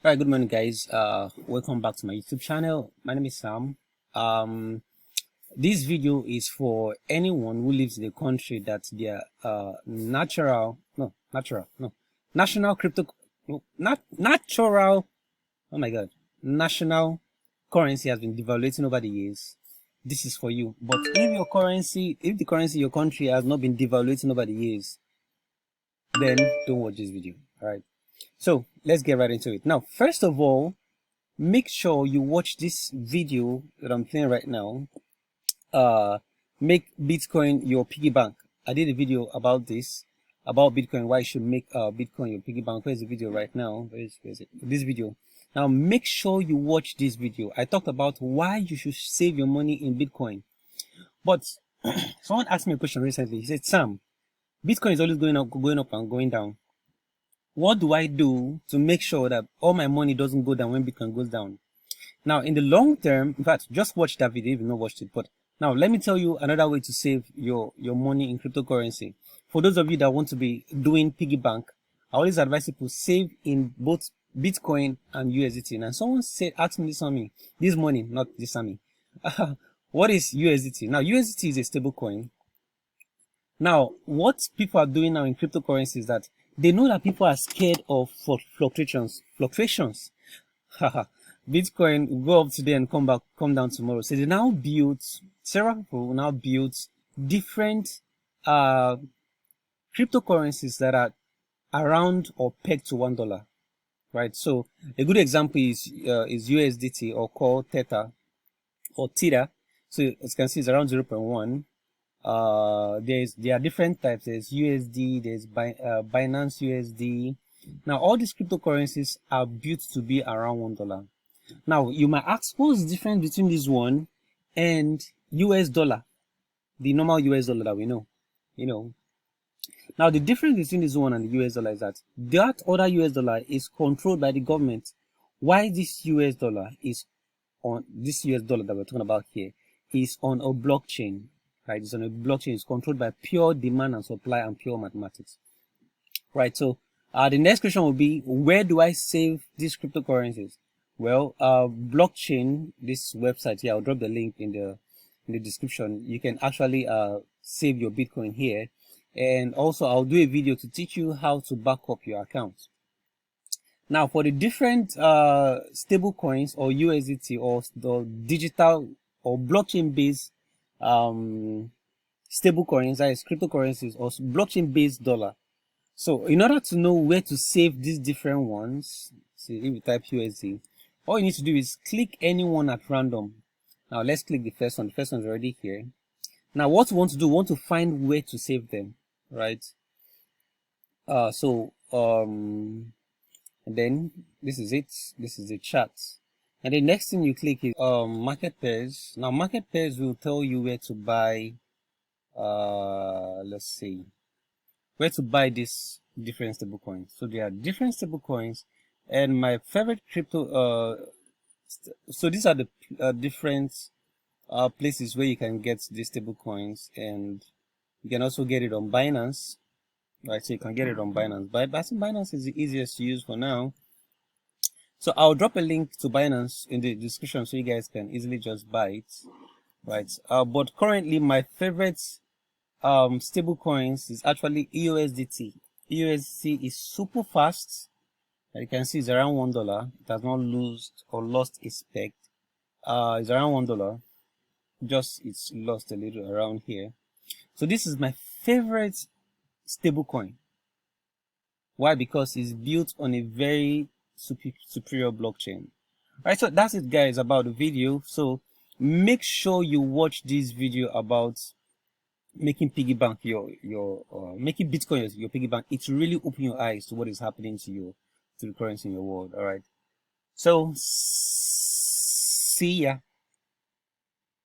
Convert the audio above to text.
All right, good morning, guys. Welcome back to my YouTube channel. My name is Sam. Um, this video is for anyone who lives in a country that their national crypto, no, not natural. Oh my God, national currency has been devaluating over the years. This is for you. But if the currency in your country has not been devaluating over the years, then don't watch this video. All right. So let's get right into it. Now, first of all, make sure you watch this video that I'm playing right now. Make Bitcoin your piggy bank. I did a video about this, about Bitcoin, why you should make Bitcoin your piggy bank. Where's the video right now? Where is it? This video. Now, make sure you watch this video. I talked about why you should save your money in Bitcoin. But someone asked me a question recently. He said, Sam, Bitcoin is always going up and going down. What do I do to make sure that all my money doesn't go down when Bitcoin goes down? Now, in the long term, in fact, just watch that video if you've not watched it. But now, let me tell you another way to save your money in cryptocurrency. For those of you that want to be doing piggy bank, I always advise people save in both Bitcoin and USDT. And someone asked me this morning, not this morning. What is USDT? Now, USDT is a stable coin. Now, what people are doing now in cryptocurrency is that they know that people are scared of fluctuations. Bitcoin will go up today and come down tomorrow. So several people now built different cryptocurrencies that are around or pegged to $1, right? So a good example is USDT, or called Theta or Theta. So as you can see, it's around 0.1. There are different types. There's USD, there's Binance USD. Now, all these cryptocurrencies are built to be around $1. Now, you might ask, what's the difference between this one and US dollar, the normal US dollar that we know? Now, the difference between this one and the US dollar is that other US dollar is controlled by the government. Why this US dollar that we're talking about here is on a blockchain. Right, it's on a blockchain. It's controlled by pure demand and supply and pure mathematics. Right, so the next question will be, where do I save these cryptocurrencies? Well, blockchain, this website here, I'll drop the link in the description. You can actually save your Bitcoin here, and also I'll do a video to teach you how to back up your account. Now, for the different stable coins or USDT or the digital or blockchain based stable coins, that is cryptocurrencies, or blockchain based dollar. So in order to know where to save these different ones, see, if you type USD, all you need to do is click any one at random. Now let's click the first one. The first one's already here. Now what we want to do, we want to find where to save them, right? And then this is it. This is the chart. And the next thing you click is market pairs. Now market pairs will tell you where to buy let's see, where to buy these different stable coins. So there are different stable coins, and my favorite crypto so these are the different places where you can get these stable coins, and you can also get it on Binance, right? So you can get it on Binance, but I think Binance is the easiest to use for now. So I'll drop a link to Binance in the description so you guys can easily just buy it, right? But currently my favorite stable coins is actually EUSDT. EUSDT is super fast. As you can see, it's around $1. It has not lost its peg. It's around $1. Just it's lost a little around here. So this is my favorite stable coin. Why? Because it's built on a very superior blockchain. Alright, so that's it, guys, about the video. So make sure you watch this video about making piggy bank making Bitcoin your piggy bank. It will really open your eyes to what is happening to the currency in your world. All right, so see ya.